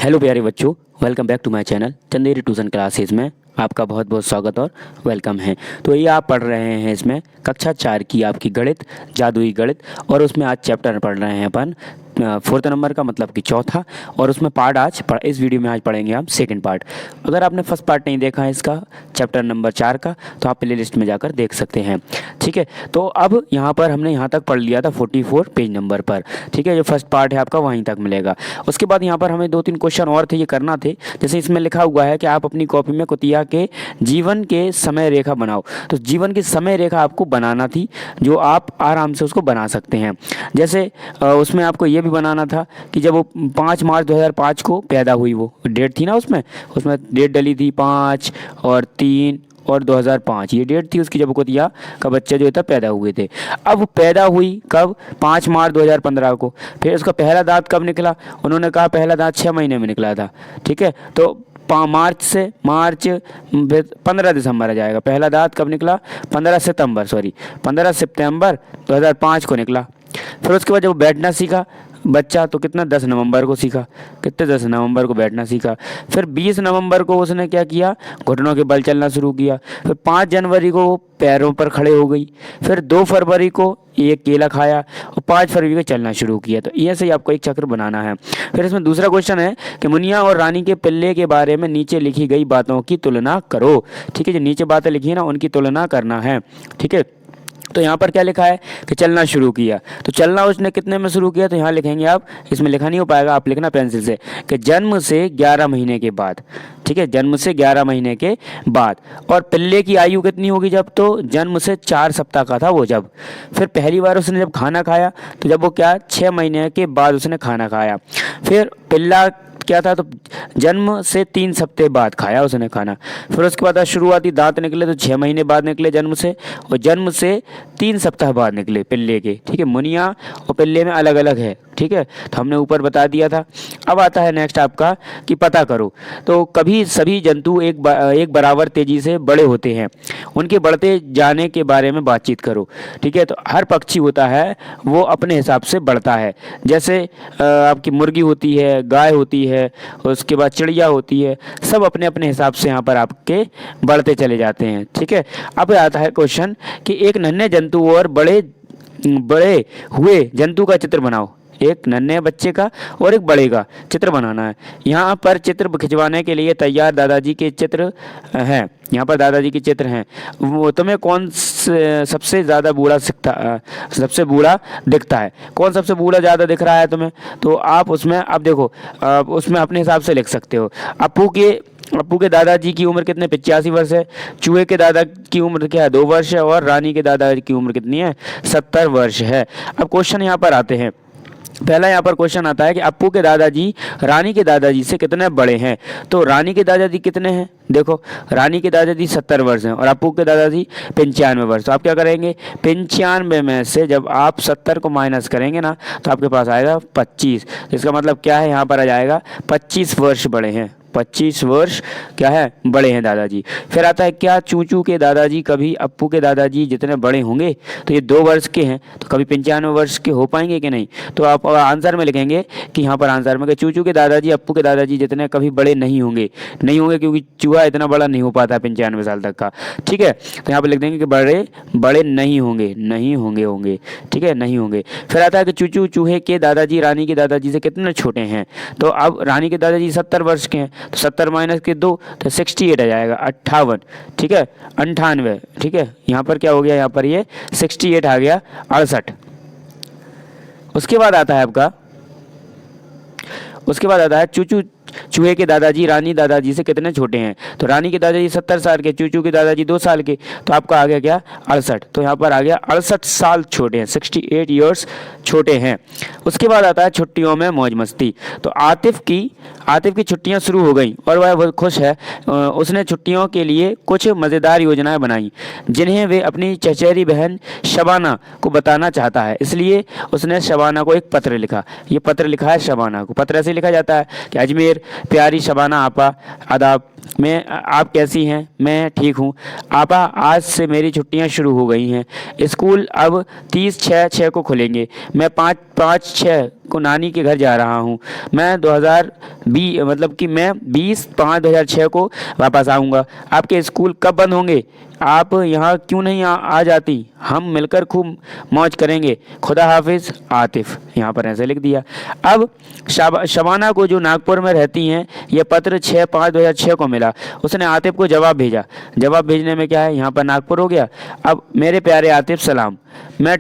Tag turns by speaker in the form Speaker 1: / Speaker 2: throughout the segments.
Speaker 1: Hello प्यारे बच्चों, welcome back to my channel Chanderi tuition classes में आपका बहुत बहुत स्वागत और वेलकम है। तो ये आप पढ़ रहे हैं इसमें कक्षा 4 की आपकी गणित, जादुई गणित, और उसमें आज चैप्टर पढ़ रहे हैं अपन 4th नंबर का, मतलब कि चौथा। और उसमें पार्ट इस वीडियो में आज पढ़ेंगे हम सेकंड पार्ट। अगर आपने फर्स्ट पार्ट नहीं देखा है इसका चैप्टर नंबर 4 का, तो आप प्ले लिस्ट में जाकर देख सकते हैं। ठीक है, तो अब यहाँ पर हमने यहाँ तक पढ़ लिया था 44 पेज नंबर पर। ठीक है, जो फर्स्ट पार्ट है आपका वहीं तक मिलेगा। उसके बाद यहाँ पर हमें 2-3 क्वेश्चन और थे, ये करना थे। जैसे इसमें लिखा हुआ है कि आप अपनी कॉपी में कुतिया के जीवन के समय रेखा बनाओ। तो जीवन की समय रेखा आपको बनाना थी, जो आप आराम से उसको बना सकते हैं। जैसे उसमें आपको ये भी बनाना था कि जब वो 5 मार्च 2005 को पैदा हुई, वो डेट थी ना, उसमें डेट डली थी 5 और 3 और 2005, ये डेट थी उसकी जब कुतिया का बच्चा जो था पैदा हुए थे। अब वो पैदा हुई कब? 5 मार्च 2015 को। फिर उसका पहला दांत कब निकला? उन्होंने कहा पहला दांत 6 महीने में निकला था। ठीक है, तो मार्च 15 दिसंबर आ जाएगा। पहला दांत कब निकला? 15 सितंबर 2005 को निकला। फिर उसके बाद जब बैठना सीखा बच्चा, तो कितना 10 नवंबर को सीखा। कितने? 10 नवंबर को बैठना सीखा। फिर 20 नवंबर को उसने क्या किया? घुटनों के बल चलना शुरू किया। फिर 5 जनवरी को वो पैरों पर खड़े हो गई। फिर 2 फरवरी को एक केला खाया और 5 फरवरी को चलना शुरू किया। तो ऐसे ही आपको एक चक्र बनाना है। फिर इसमें दूसरा क्वेश्चन है कि मुनिया और रानी के पिल्ले के बारे में नीचे लिखी गई बातों की तुलना करो। ठीक है, जो नीचे बातें लिखी है ना, उनकी तुलना करना है। ठीक है, तो यहाँ पर क्या लिखा है कि चलना शुरू किया। तो चलना उसने कितने में शुरू किया? तो यहाँ लिखेंगे आप, इसमें लिखा नहीं हो पाएगा, आप लिखना पेंसिल से कि जन्म से 11 महीने के बाद। ठीक है, जन्म से 11 महीने के बाद। और पिल्ले की आयु कितनी होगी जब? तो जन्म से 4 सप्ताह का था वो जब। फिर पहली बार उसने जब खाना खाया, तो जब वो क्या 6 महीने के बाद उसने खाना खाया। फिर पिल्ला क्या था? तो जन्म से 3 सप्ताह बाद खाया उसने खाना। फिर उसके बाद शुरुआती दांत निकले तो 6 महीने बाद निकले जन्म से, और जन्म से 3 सप्ताह बाद निकले पिल्ले के। ठीक है, मुनिया और पिल्ले में अलग अलग है। ठीक है, तो हमने ऊपर बता दिया था। अब आता है नेक्स्ट आपका कि पता करो। तो कभी सभी जंतु एक बराबर तेजी से बड़े होते हैं, उनके बढ़ते जाने के बारे में बातचीत करो। ठीक है, तो हर पक्षी होता है वो अपने हिसाब से बढ़ता है। जैसे आपकी मुर्गी होती है, गाय होती है, उसके बाद चिड़िया होती है, सब अपने अपने हिसाब से यहाँ पर आपके बढ़ते चले जाते हैं। ठीक है, अब आता है क्वेश्चन कि एक नन्हे जंतु और बड़े हुए जंतु का चित्र बनाओ। एक नन्हे बच्चे का और एक बड़े का चित्र बनाना है। यहाँ पर चित्र खिंचवाने के लिए तैयार दादाजी के चित्र हैं। यहाँ पर दादाजी के चित्र हैं। वो तुम्हें कौन सबसे ज़्यादा बूढ़ा सबसे बूढ़ा दिखता है? कौन सबसे बूढ़ा ज़्यादा दिख रहा है तुम्हें? तो आप उसमें अब देखो, उसमें अपने हिसाब से लिख सकते हो। अप्पू के दादाजी की उम्र कितने? 85 वर्ष है। चूहे के दादा की उम्र क्या है? 2 वर्ष है। और रानी के दादा की उम्र कितनी है? 70 वर्ष है। अब क्वेश्चन यहाँ पर आते हैं। पहला यहाँ पर क्वेश्चन आता है कि अप्पू के दादाजी रानी के दादाजी से कितने बड़े हैं? तो रानी के दादाजी कितने हैं? देखो, रानी के दादाजी 70 वर्ष हैं और अप्पू के दादाजी 95 वर्ष। तो आप क्या करेंगे? 95 में से जब आप 70 को माइनस करेंगे ना, तो आपके पास आएगा 25। इसका मतलब क्या है? यहाँ पर आ जाएगा 25 वर्ष बड़े हैं। 25 वर्ष क्या है? बड़े हैं दादाजी। फिर आता है क्या चूचू के दादाजी कभी अप्पू के दादाजी जितने बड़े होंगे? तो ये 2 वर्ष के हैं, तो कभी 95 वर्ष के हो पाएंगे कि नहीं? तो आप आंसर में लिखेंगे कि यहाँ पर आंसर में कि चूचू के दादाजी अप्पू के दादाजी जितने कभी बड़े नहीं होंगे, क्योंकि चूहा इतना बड़ा नहीं हो पाता 95 साल तक का। ठीक है, तो यहाँ पर लिख देंगे कि बड़े नहीं होंगे। ठीक है, नहीं होंगे। फिर आता है कि चूचू चूहे के दादाजी रानी के दादाजी से कितने छोटे हैं? तो अब रानी के दादाजी 70 वर्ष के हैं, तो 70 माइनस के 2 तो 68 आ जाएगा, 58। ठीक है, 98। ठीक है, यहाँ पर क्या हो गया? यहाँ पर ये 68 आ गया, 68। उसके बाद आता है चूचू चूहे के दादाजी रानी दादाजी से कितने छोटे हैं? तो रानी के दादाजी 70 साल के, चूचू के दादाजी 2 साल के, तो आपका आ गया क्या? 68। तो यहाँ पर आ गया 68 साल छोटे हैं, 68 ईयर्स छोटे हैं। उसके बाद आता है छुट्टियों में मौज मस्ती। तो आतिफ की छुट्टियां शुरू हो गई और वह बहुत खुश है। उसने छुट्टियों के लिए कुछ मज़ेदार योजनाएं बनाई, जिन्हें वे अपनी चचेरी बहन शबाना को बताना चाहता है। इसलिए उसने शबाना को एक पत्र लिखा। ये पत्र लिखा है शबाना को। पत्र ऐसे लिखा जाता है कि अजमेर, प्यारी शबाना आपा, आदाब। आप कैसी हैं? मैं ठीक हूँ। आपा, आज से मेरी छुट्टियां शुरू हो गई हैं। स्कूल अब 30/6/6 को खुलेंगे। मैं 5/5/6 को नानी के घर जा रहा हूँ। मैं 2020 मतलब कि मैं 20/5/2006 को वापस आऊँगा। आपके स्कूल कब बंद होंगे? आप यहाँ क्यों नहीं आ जाती? हम मिलकर खूब मौज करेंगे। खुदा हाफिज़, आतिफ। यहाँ पर ऐसे लिख दिया। अब शबाना को, जो नागपुर में रहती हैं, यह पत्र 6/5/2006 को मिला। उसने आतिफ को जवाब भेजा। जवाब भेजने में क्या है, यहाँ पर नागपुर हो गया। अब मेरे प्यारे आतिफ, सलाम। मैं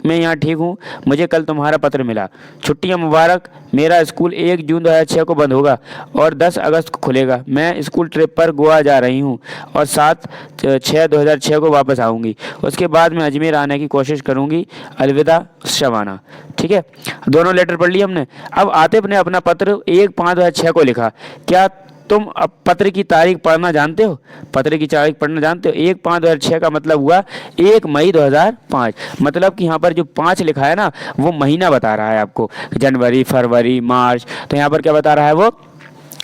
Speaker 1: यहाँ ठीक हूँ। मुझे कल तुम्हारा पत्र मिला। छुट्टियाँ मुबारक। मेरा स्कूल 1 जून 2006 को बंद होगा और 10 अगस्त को खुलेगा। मैं स्कूल ट्रिप पर गोवा जा रही हूँ और 7/6/2006 को वापस आऊँगी। उसके बाद मैं अजमेर आने की कोशिश करूँगी। अलविदा, शबाना। ठीक है, दोनों लेटर पढ़ लिए हमने। अब आतिफ ने अपना पत्र 1/5/2006 को लिखा। क्या तुम अब पत्र की तारीख पढ़ना जानते हो? पत्र की तारीख पढ़ना जानते हो? 1/5/2006 का मतलब हुआ 1 मई 2005। मतलब कि यहाँ पर जो 5 लिखा है ना, वो महीना बता रहा है आपको। जनवरी, फरवरी, मार्च। तो यहाँ पर क्या बता रहा है वो?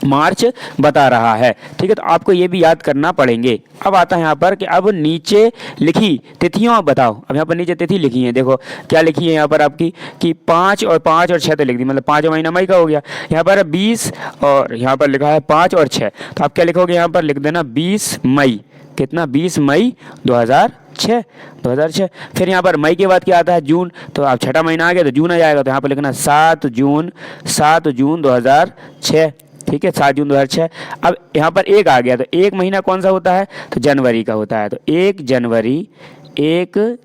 Speaker 1: मार्च बता रहा है। ठीक है, तो आपको ये भी याद करना पड़ेंगे। अब आता है यहाँ पर कि अब नीचे लिखी तिथियों बताओ। अब यहाँ पर नीचे तिथि लिखी है, देखो क्या लिखी है यहाँ पर आपकी कि 5 और 6 तो लिख दी, मतलब 5 महीना मई का हो गया। यहाँ पर 20 और यहाँ पर लिखा है 5 और 6, तो आप क्या लिखोगे? यहाँ पर लिख देना 20 मई। कितना? 20 मई 2006। फिर यहाँ पर मई के बाद क्या आता है? जून। तो आप छठा महीना आ गया तो जून आ जाएगा, तो यहाँ पर लिखना 7 जून 2006। ठीक है, 7 जून 2006। अब यहाँ पर एक आ गया, तो एक महीना कौन सा होता है? तो जनवरी का होता है। तो 1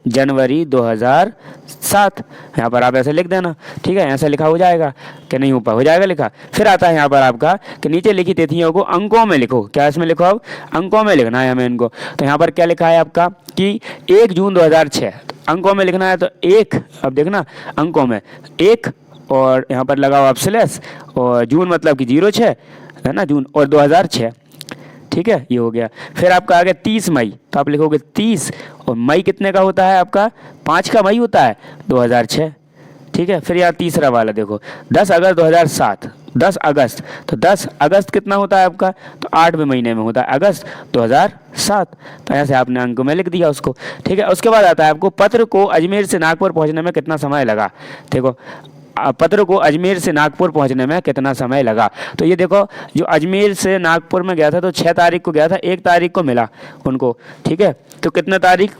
Speaker 1: जनवरी 2007। यहाँ पर आप ऐसे लिख देना। ठीक है, ऐसा लिखा हो जाएगा कि नहीं? ऊपर हो जाएगा लिखा। फिर आता है यहाँ पर आपका कि नीचे लिखी तिथियों को अंकों में लिखो। क्या इसमें लिखो? अब अंकों में लिखना है हमें इनको। तो यहाँ पर क्या लिखा है आपका कि 1 जून 2006 अंकों में लिखना है। तो एक, अब देखना अंकों में 1 और यहाँ पर लगाओ आप स्लैश, और जून मतलब कि 06 है ना, जून, और 2006। ठीक है, ये हो गया। फिर आपका आ गया 30 मई, तो आप लिखोगे 30, और मई कितने का होता है आपका? 5 का मई होता है, 2006। ठीक है, फिर यहाँ तीसरा वाला देखो, 10 अगस्त 2007। 10 अगस्त, तो 10 अगस्त कितना होता है आपका? तो 8वें महीने में होता है अगस्त 2007। तो ऐसे आपने अंक में लिख दिया उसको। ठीक है, उसके बाद आता है आपको पत्र को अजमेर से नागपुर पहुँचने में कितना समय लगा। देखो, पत्र को अजमेर से नागपुर पहुंचने में कितना समय लगा। तो ये देखो, जो अजमेर से नागपुर में गया था तो 6 तारीख को गया था, 1 तारीख को मिला उनको। ठीक है, तो कितना तारीख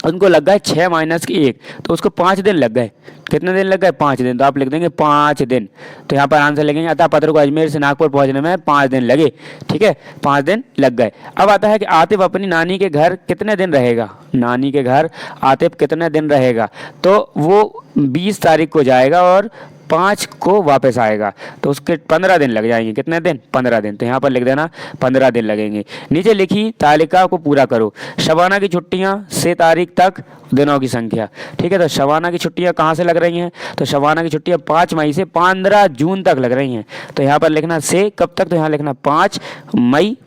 Speaker 1: उनको लग गए? 6 - 1, तो उसको 5 दिन लग गए। कितने दिन लग गए? 5 दिन। तो आप लिख देंगे 5 दिन। तो यहाँ पर आंसर लिखेंगे, अतः पत्र को अजमेर से नागपुर पहुँचने में 5 दिन लगे। ठीक है, 5 दिन लग गए। अब आता है कि आतिफ अपनी नानी के घर कितने दिन रहेगा। नानी के घर आतिफ कितने दिन रहेगा? तो वो 20 तारीख को जाएगा और 5 को वापस आएगा, तो उसके 15 दिन लग जाएंगे। कितने दिन? 15 दिन। तो यहाँ पर लिख देना 15 दिन लगेंगे। नीचे लिखी तालिका को पूरा करो। शबाना की छुट्टियाँ से तारीख तक दिनों की संख्या। ठीक है, तो शबाना की छुट्टियाँ कहाँ से लग रही हैं? तो शबाना की छुट्टियाँ 5 मई से 15 जून तक लग रही हैं। तो यहाँ पर लिखना से कब तक? तो यहाँ लिखना 5 मई,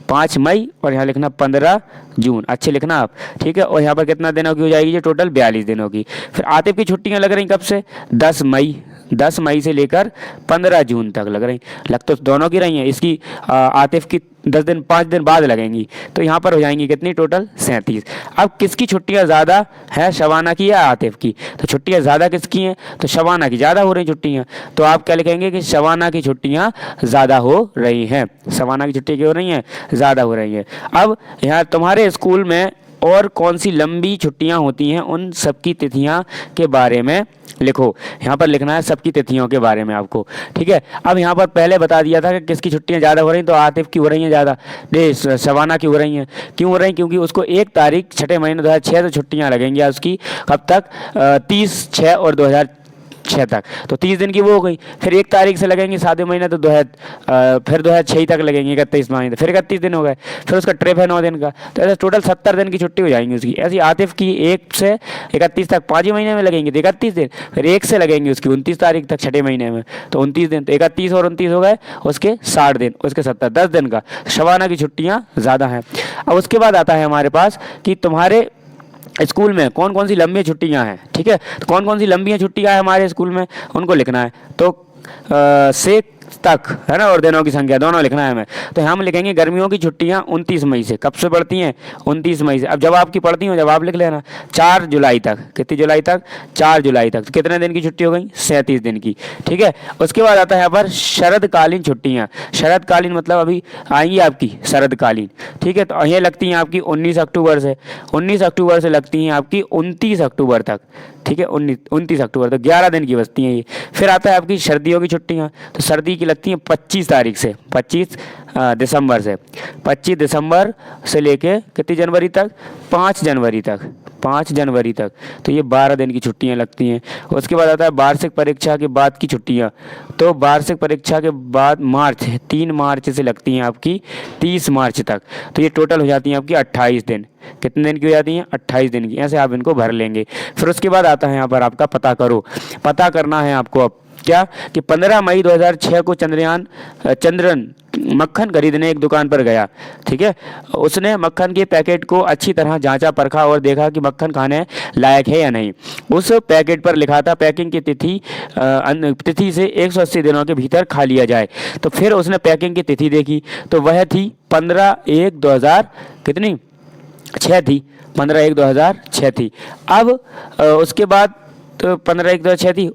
Speaker 1: 5 मई, और यहाँ लिखना 15 जून। अच्छे लिखना आप। ठीक है, और यहाँ पर कितना दिनों की हो जाएगी? ये टोटल 42 दिनों की। फिर आतिफ की छुट्टियाँ लग रही कब से? 10 मई से लेकर 15 जून तक लग रही। लग तो दोनों की रही हैं, इसकी आतिफ की 5 दिन बाद लगेंगी। तो यहाँ पर हो जाएंगी कितनी? टोटल 37। अब किसकी छुट्टियाँ ज़्यादा है, शबाना की या आतिफ की? तो छुट्टियाँ ज़्यादा किसकी हैं? तो शबाना की ज़्यादा हो रही छुट्टियाँ। तो आप क्या लिखेंगे कि शबाना की छुट्टियाँ ज़्यादा हो रही हैं। शबाना की छुट्टियाँ क्या हो रही हैं? ज़्यादा हो रही हैं। अब यहाँ तुम्हारे स्कूल में और कौन सी लंबी छुट्टियाँ होती हैं, उन सबकी तिथियाँ के बारे में लिखो। यहाँ पर लिखना है सबकी तिथियों के बारे में आपको। ठीक है, अब यहाँ पर पहले बता दिया था कि किसकी छुट्टियाँ ज़्यादा हो रही हैं, तो आतिफ की हो रही हैं ज़्यादा, शबाना की हो रही हैं। क्यों हो रही हैं? क्योंकि उसको 1 तारीख 6 महीने 2006 से छुट्टियाँ लगेंगी उसकी। कब तक? 30/6 और 2006 तक। तो 30 दिन की वो हो गई। फिर 1 तारीख से लगेंगे 7वें महीने, तो फिर 2006 तक लगेंगे 31 महीने, फिर 31 दिन हो गए। फिर उसका ट्रिप है 9 दिन का, तो ऐसे टोटल 70 दिन की छुट्टी हो जाएंगी उसकी। ऐसी आतिफ की 1 से 31 तक 5 महीने में लगेंगे, तो 31 दिन। फिर 1 से लगेंगे उसकी 29 तारीख तक 6 महीने में, तो 29 दिन। तो 31 और 29 हो गए उसके 60 दिन, उसके 70, 10 दिन का। शबाना की छुट्टियाँ ज़्यादा हैं। अब उसके बाद आता है हमारे पास कि तुम्हारे स्कूल में कौन कौन सी लंबी छुट्टियां हैं। ठीक है, तो कौन कौन सी लंबी छुट्टियां हैं हमारे स्कूल में, उनको लिखना है। तो से तक, है ना, और दिनों की संख्या दोनों लिखना है हमें। तो हम लिखेंगे गर्मियों की छुट्टियां 29 मई से, कब से पड़ती हैं, 29 मई से। अब जब आपकी पड़ती हो जब आप लिख लेना 4 जुलाई तक, कितनी जुलाई तक, 4 जुलाई तक। तो कितने दिन की छुट्टी हो गई, 37 दिन की, ठीक है। उसके बाद आता है यहाँ पर शरदकालीन छुट्टियाँ। शरदकालीन मतलब अभी आएंगी आपकी शरदकालीन, ठीक है। तो ये लगती हैं आपकी 19 अक्टूबर से, 19 अक्टूबर से लगती हैं आपकी 29 अक्टूबर तक, ठीक है, 29 अक्टूबर तक, 11 दिन की बचती हैं ये। फिर आता है आपकी सर्दियों की छुट्टियां, तो सर्दी की लगती हैं 25 तारीख से, 25 दिसंबर से, 25 दिसंबर से लेके कितनी जनवरी तक, 5 जनवरी तक, 5 जनवरी तक। तो ये 12 दिन की छुट्टियां लगती हैं। उसके बाद आता है वार्षिक परीक्षा के बाद की छुट्टियां, तो वार्षिक परीक्षा के बाद मार्च, 3 मार्च से लगती हैं आपकी 30 मार्च तक। तो ये टोटल हो जाती हैं आपकी 28 दिन। कितने दिन की हो जाती हैं, 28 दिन की। ऐसे आप इनको भर लेंगे। फिर उसके बाद आता है यहाँ पर आपका पता करो। पता करना है आपको अब क्या, कि 15 मई 2006 को चंद्रन मक्खन खरीदने एक दुकान पर गया, ठीक है। उसने मक्खन के पैकेट को अच्छी तरह जांचा परखा और देखा कि मक्खन खाने लायक है या नहीं। उस पैकेट पर लिखा था पैकिंग की तिथि से 180 दिनों के भीतर खा लिया जाए। तो फिर उसने पैकिंग की तिथि देखी, तो वह थी 15/1/2000 कितनी, 6 थी, 15/1/2006 थी। अब उसके बाद तो 15/1/2006 थी।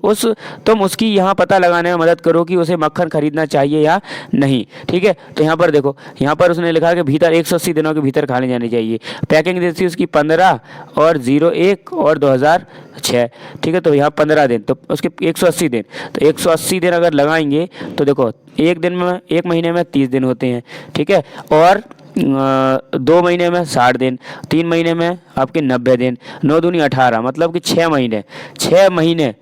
Speaker 1: तुम उसकी यहाँ पता लगाने में मदद करो कि उसे मक्खन खरीदना चाहिए या नहीं, ठीक है। तो यहाँ पर देखो, यहाँ पर उसने लिखा कि भीतर 180 दिनों के भीतर खाने जानी चाहिए। पैकिंग दी थी उसकी 15/01/2006, ठीक है। तो यहाँ 15 दिन, तो उसके 180 दिन, तो 180 दिन अगर लगाएंगे तो देखो एक महीने में 30 दिन होते हैं, ठीक है। और 2 महीने में 60 दिन, 3 महीने में आपके 90 दिन, 9 दूनी 18, मतलब कि 6 महीने, 6 महीने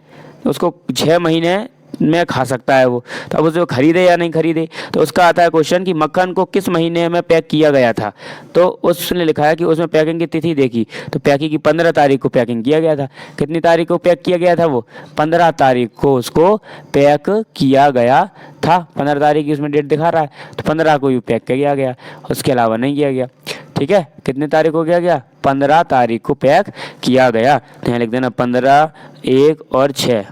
Speaker 1: उसको 6 महीने में खा सकता है वो। तो अब उसे खरीदे या नहीं खरीदे, तो उसका आता है क्वेश्चन कि मक्खन को किस महीने में पैक किया गया था। तो उसने लिखा है कि उसमें पैकिंग की तिथि देखी, तो पैकिंग की 15 तारीख को पैकिंग किया गया था। कितनी तारीख को पैक किया गया था वो, 15 तारीख को उसको पैक किया गया था। 15 तारीख की उसमें डेट दिखा रहा है, तो 15 को भी पैक किया गया, उसके अलावा नहीं किया गया, ठीक है। कितने तारीख को किया गया, 15 तारीख को पैक किया गया। तो यहाँ लिख देना 15, 1 और 6।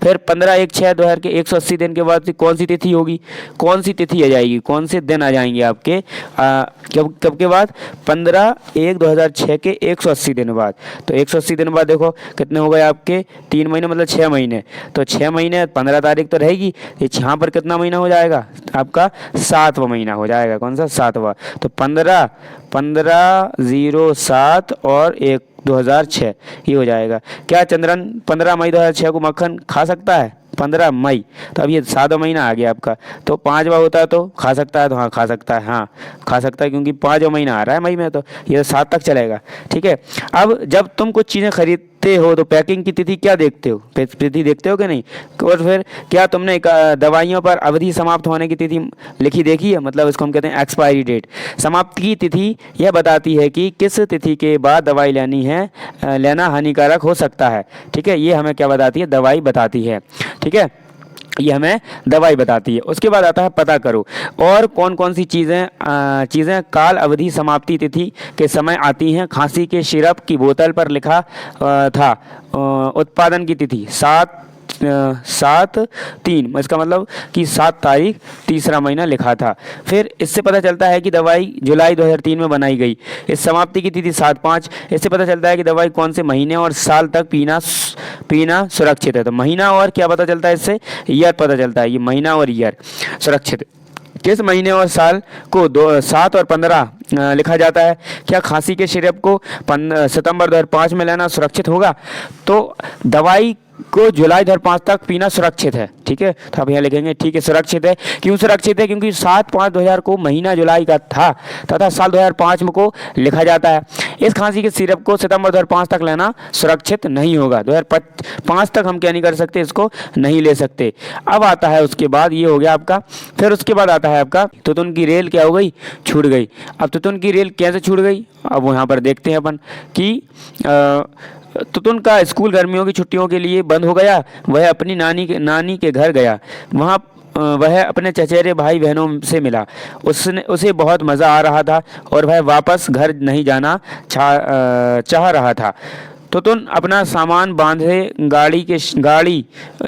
Speaker 1: फिर 15/1/6/2000 के 180 दिन के बाद कौन सी तिथि होगी, कौन सी तिथि आ जाएगी, कौन से दिन आ जाएंगे आपके कब के बाद, 15/1/2006 के 180 दिन बाद। तो 180 दिन बाद देखो कितने हो गए आपके, 3 महीने, मतलब 6 महीने। तो 6 महीने 15 तारीख तो रहेगी, यहाँ पर कितना महीना हो जाएगा आपका, 7वां महीना हो जाएगा। कौन सा, 7वां। तो 15/07 और 1/2006 ये हो जाएगा। क्या चंद्रन 15 मई 2006 को मक्खन खा सकता है, 15 मई। तो अब ये 7वां महीना आ गया आपका, तो 5वां होता है तो खा सकता है, तो हाँ खा सकता है, हाँ खा सकता है, क्योंकि 5वां महीना आ रहा है मई में, तो ये 7 तक चलेगा, ठीक है। अब जब तुम कुछ चीज़ें खरीदते हो तो पैकिंग की तिथि क्या देखते हो, तिथि देखते हो कि नहीं। और फिर क्या तुमने दवाइयों पर अवधि समाप्त होने की तिथि लिखी देखी है, मतलब इसको हम कहते हैं एक्सपायरी डेट। समाप्ति की तिथि यह बताती है कि किस तिथि के बाद दवाई लेना हानिकारक हो सकता है, ठीक है। ये हमें क्या बताती है, दवाई बताती है, ठीक है, ये हमें दवाई बताती है। उसके बाद आता है पता करो, और कौन कौन सी चीज़ें काल अवधि समाप्ति तिथि के समय आती हैं। खांसी के सिरप की बोतल पर लिखा था उत्पादन की तिथि 7/3, इसका मतलब कि 7 तारीख 3रा महीना लिखा था। फिर इससे पता चलता है कि दवाई जुलाई 2003 में बनाई गई। इस समाप्ति की तिथि 7/5। इससे पता चलता है कि दवाई कौन से महीने और साल तक पीना सुरक्षित है। तो महीना और क्या पता चलता है, इससे ईयर पता चलता है, ये महीना और ईयर सुरक्षित। किस महीने और साल को 7 और 15 लिखा जाता है। क्या खांसी के सिरप को सितंबर 2005 में लेना सुरक्षित होगा। तो दवाई को जुलाई 2005 तक पीना सुरक्षित है, ठीक है। तो आप यहाँ लिखेंगे ठीक है, सुरक्षित है। क्यों सुरक्षित है, क्योंकि 7/5/2000 को महीना जुलाई का था तथा साल 2005 में को लिखा जाता है। इस खांसी के सिरप को सितंबर 2005 तक लेना सुरक्षित नहीं होगा। 2005 तक हम क्या नहीं कर सकते, इसको नहीं ले सकते। अब आता है उसके बाद, ये हो गया आपका। फिर उसके बाद आता है आपका तुतुन की रेल क्या हो गई, छूट गई। अब तुतुन की रेल कैसे छूट गई, अब वो यहाँ पर देखते हैं अपन कि तुतुन का स्कूल गर्मियों की छुट्टियों के लिए बंद हो गया। वह अपनी नानी के घर गया। वहाँ वह अपने चचेरे भाई बहनों से मिला। उसे बहुत मज़ा आ रहा था और वह वापस घर नहीं जाना चाह रहा था। तो तुम अपना सामान बांधे गाड़ी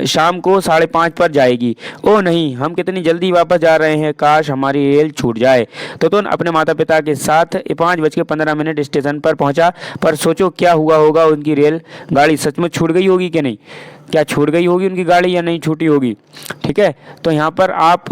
Speaker 1: शाम को 5:30 पर जाएगी। ओह नहीं, हम कितनी जल्दी वापस जा रहे हैं, काश हमारी रेल छूट जाए। तो तुम अपने माता पिता के साथ 5:15 स्टेशन पर पहुंचा, पर सोचो क्या हुआ होगा, उनकी रेल गाड़ी सचमुच छूट गई होगी कि नहीं, क्या छूट गई होगी उनकी गाड़ी या नहीं छूटी होगी। ठीक है, तो यहाँ पर आप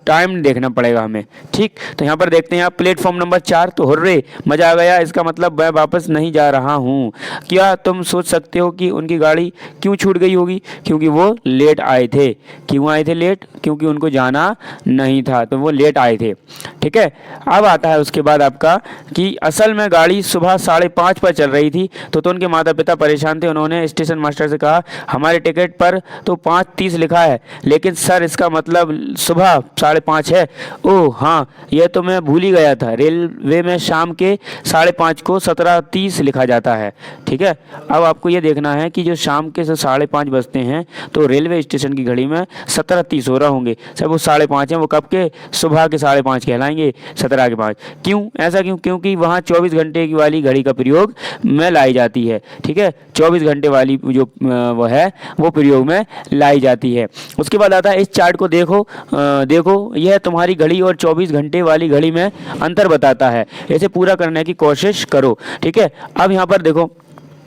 Speaker 1: टाइम देखना पड़ेगा हमें। ठीक, तो यहाँ पर देखते हैं आप प्लेटफॉर्म नंबर 4। तो हुर्रे, मज़ा आ गया, इसका मतलब मैं वापस नहीं जा रहा हूँ। क्या तुम सोच सकते हो कि उनकी गाड़ी क्यों छूट गई होगी? क्योंकि वो लेट आए थे। क्यों आए थे लेट? क्योंकि उनको जाना नहीं था, तो वो लेट आए थे। ठीक है, अब आता है उसके बाद आपका कि असल में गाड़ी सुबह 5:30 पर चल रही थी। तो उनके माता पिता परेशान थे। उन्होंने स्टेशन मास्टर से कहा, हमारे टिकट पर तो 5:30 लिखा है, लेकिन सर इसका मतलब सुबह 5:30 है। ओह हाँ, यह तो मैं भूल ही गया था, रेलवे में शाम के 5:30 को 17:30 लिखा जाता है। ठीक है, अब आपको ये देखना है कि जो शाम के 5:30 बजते हैं तो रेलवे स्टेशन की घड़ी में 17:30 हो रहा होंगे। सब वो 5:30 हैं, वो कब के? सुबह के 5:30 कहलाएंगे, 17 के 5। क्यों ऐसा क्यों? क्योंकि वहाँ 24 घंटे की वाली घड़ी का प्रयोग में लाई जाती है। ठीक है, 24 घंटे वाली जो वो है वो प्रयोग में लाई जाती है। उसके बाद आता है, इस चार्ट को देखो, यह तुम्हारी घड़ी और 24 घंटे वाली घड़ी में अंतर बताता है। इसे पूरा करने की कोशिश करो। ठीक है, अब यहाँ पर देखो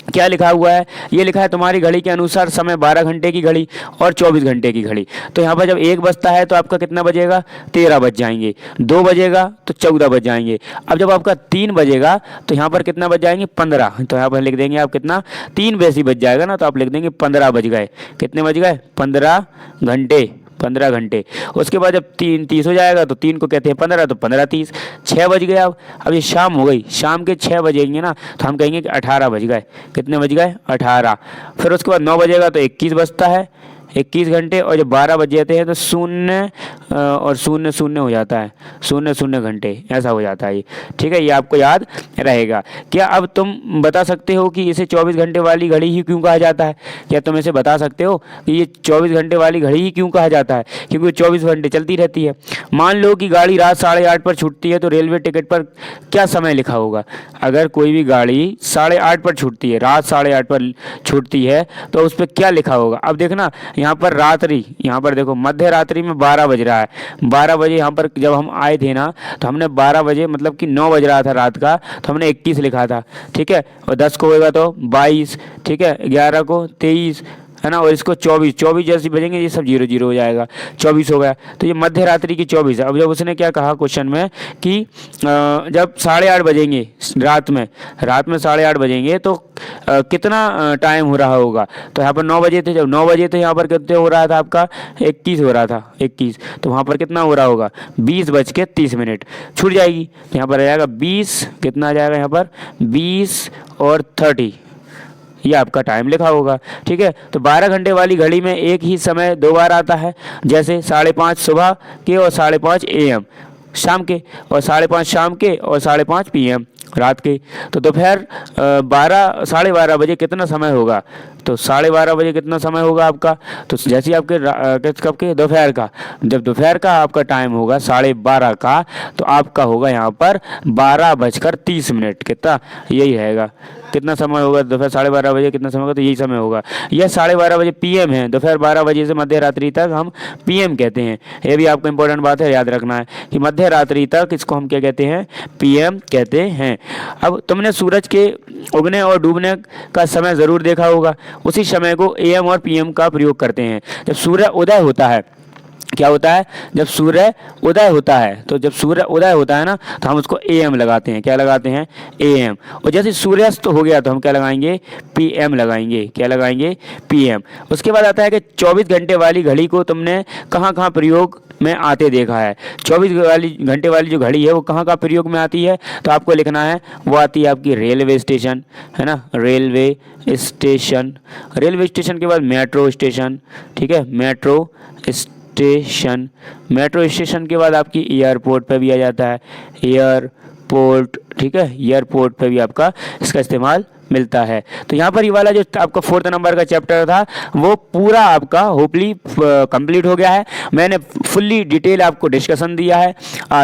Speaker 1: क्या लिखा हुआ है। ये लिखा है तुम्हारी घड़ी के अनुसार समय 12 घंटे की घड़ी और 24 घंटे की घड़ी। तो यहाँ पर जब 1 बजता है तो आपका कितना बजेगा? 13 बज जाएंगे। 2 बजेगा तो 14 बज जाएंगे। अब जब आपका 3 बजेगा तो यहाँ पर कितना बज जाएंगे? 15। तो यहाँ पर लिख देंगे आप कितना? 3 वैसे ही बज जाएगा ना, तो आप लिख देंगे 15 बज गए। कितने बज गए? 15 घंटे। 15 घंटे। उसके बाद जब 3:30 हो जाएगा तो 3 को कहते हैं 15, तो 15:30। 6 बज गया। अब ये शाम हो गई, शाम के 6 बजेंगे ना, तो हम कहेंगे कि 18 बज गए। कितने बज गए? 18। फिर उसके बाद 9 बजेगा तो 21 बजता है, 21 घंटे। और जब 12 बज जाते हैं तो 0 और 0 हो जाता है, 0 घंटे, ऐसा हो जाता है ये। ठीक है, ये आपको याद रहेगा। क्या अब तुम बता सकते हो कि इसे 24 घंटे वाली घड़ी ही क्यों कहा जाता है? क्या तुम इसे बता सकते हो कि ये 24 घंटे वाली घड़ी ही क्यों कहा जाता है? क्योंकि 24 घंटे चलती रहती है। मान लो कि गाड़ी रात 8:30 पर छूटती है, तो रेलवे टिकट पर क्या समय लिखा होगा? अगर कोई भी गाड़ी 8:30 पर छूटती है, रात 8:30 पर छूटती है, तो उस पर क्या लिखा होगा? अब देखना, यहाँ पर रात्रि, यहाँ पर देखो मध्य रात्रि में 12 बज रहा है। 12 बजे यहाँ पर जब हम आए थे ना, तो हमने 12 बजे मतलब कि 9 बज रहा था रात का, तो हमने 21 लिखा था। ठीक है, और 10 को होगा तो 22। ठीक है, 11 को 23, है ना, और इसको 24 जैसे बजेंगे ये सब 0 हो जाएगा, 24 हो गया। तो ये मध्य रात्रि की 24 है। अब जब उसने क्या कहा क्वेश्चन में कि जब 8:30 बजेंगे रात में 8:30 बजेंगे तो कितना टाइम हो रहा होगा? तो यहाँ पर 9 बजे थे, जब 9 बजे थे यहाँ पर कितने हो रहा था आपका? 21 हो रहा था, 21। तो वहाँ पर कितना हो रहा होगा? 20:30 छूट जाएगी। तो यहाँ पर आ जाएगा 20, कितना आ जाएगा यहाँ पर? 20 और 30, ये आपका टाइम लिखा होगा। ठीक है, तो 12 घंटे वाली घड़ी में एक ही समय 2 बार आता है, जैसे 5:30 सुबह के और 5:30 AM शाम के, और 5:30 शाम के और 5:30 PM रात के। तो दोपहर 12 बजे कितना समय होगा? तो 12:30 बजे कितना समय होगा आपका? तो जैसे आपके कब के? दोपहर का। जब दोपहर का आपका टाइम होगा 12:30 का, तो आपका होगा यहाँ पर 12:30। कितना? यही रहेगा। कितना समय होगा दोपहर 12:30 बजे? कितना समय होगा? तो यही समय होगा। यह 12:30 बजे PM है। दोपहर 12 बजे से मध्य रात्रि तक हम PM कहते हैं। ये भी आपको इंपॉर्टेंट बात है, याद रखना है कि मध्य रात्रि तक इसको हम क्या कहते हैं? PM कहते हैं। अब तुमने सूरज के उगने और डूबने का समय ज़रूर देखा होगा। उसी समय को AM और PM का प्रयोग करते हैं। जब सूर्य उदय होता है, क्या होता है? जब सूर्य उदय होता है, तो जब सूर्य उदय होता है ना, तो हम उसको AM लगाते हैं। क्या लगाते हैं? AM। और जैसे सूर्यास्त हो गया तो हम क्या लगाएंगे? PM लगाएंगे। क्या लगाएंगे? PM। उसके बाद आता है कि 24 घंटे वाली घड़ी को तुमने कहाँ कहाँ प्रयोग में आते देखा है? 24 घंटे वाली जो घड़ी है वो कहाँ कहाँ प्रयोग में आती है? तो आपको लिखना है, वो आती है आपकी रेलवे स्टेशन, है ना, रेलवे स्टेशन। रेलवे स्टेशन के बाद मेट्रो स्टेशन। ठीक है, मेट्रो स्टेशन। मेट्रो स्टेशन के बाद आपकी एयरपोर्ट पे भी आ जाता है, एयरपोर्ट। ठीक है, एयरपोर्ट पे भी आपका इसका इस्तेमाल मिलता है। तो यहाँ पर ये वाला जो आपका 4th नंबर का चैप्टर था वो पूरा आपका होपली कंप्लीट हो गया है। मैंने फुल्ली डिटेल आपको डिस्कशन दिया है,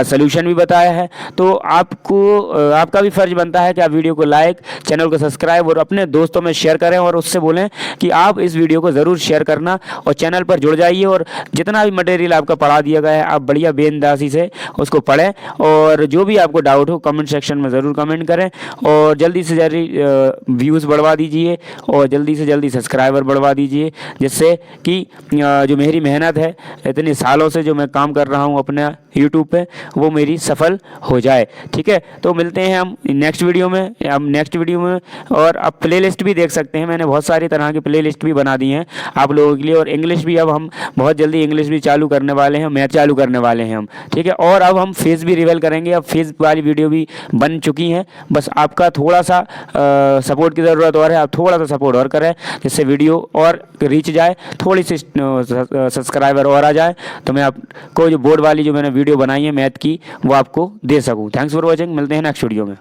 Speaker 1: सोल्यूशन भी बताया है। तो आपका भी फर्ज बनता है कि आप वीडियो को लाइक, चैनल को सब्सक्राइब और अपने दोस्तों में शेयर करें और उससे बोलें कि आप इस वीडियो को ज़रूर शेयर करना और चैनल पर जुड़ जाइए। और जितना भी मटेरियल आपका पढ़ा दिया गया है आप बढ़िया बेंदासी से उसको पढ़ें और जो भी आपको डाउट हो कमेंट सेक्शन में ज़रूर कमेंट करें और जल्दी से जल्दी व्यूज़ बढ़वा दीजिए और जल्दी से जल्दी सब्सक्राइबर बढ़वा दीजिए, जिससे कि जो मेरी मेहनत है इतने सालों से जो मैं काम कर रहा हूँ अपने यूट्यूब पे वो मेरी सफल हो जाए। ठीक है, तो मिलते हैं हम नेक्स्ट वीडियो में। और आप प्लेलिस्ट भी देख सकते हैं, मैंने बहुत सारी तरह की प्लेलिस्ट भी बना दी हैं आप लोगों के लिए। और इंग्लिश भी अब हम बहुत जल्दी इंग्लिश भी चालू करने वाले हैं, मैथ चालू करने वाले हैं हम। ठीक है, और अब हम फेस भी रिवील करेंगे। अब फेस वाली वीडियो भी बन चुकी हैं, बस आपका थोड़ा सा सपोर्ट की ज़रूरत और है। आप थोड़ा सा सपोर्ट और करें जिससे वीडियो और रीच जाए, थोड़ी सी सब्सक्राइबर और आ जाए, तो मैं आपको जो बोर्ड वाली जो मैंने वीडियो बनाई है मैथ की वो आपको दे सकूँ। थैंक्स फॉर वॉचिंग, मिलते हैं नेक्स्ट वीडियो में।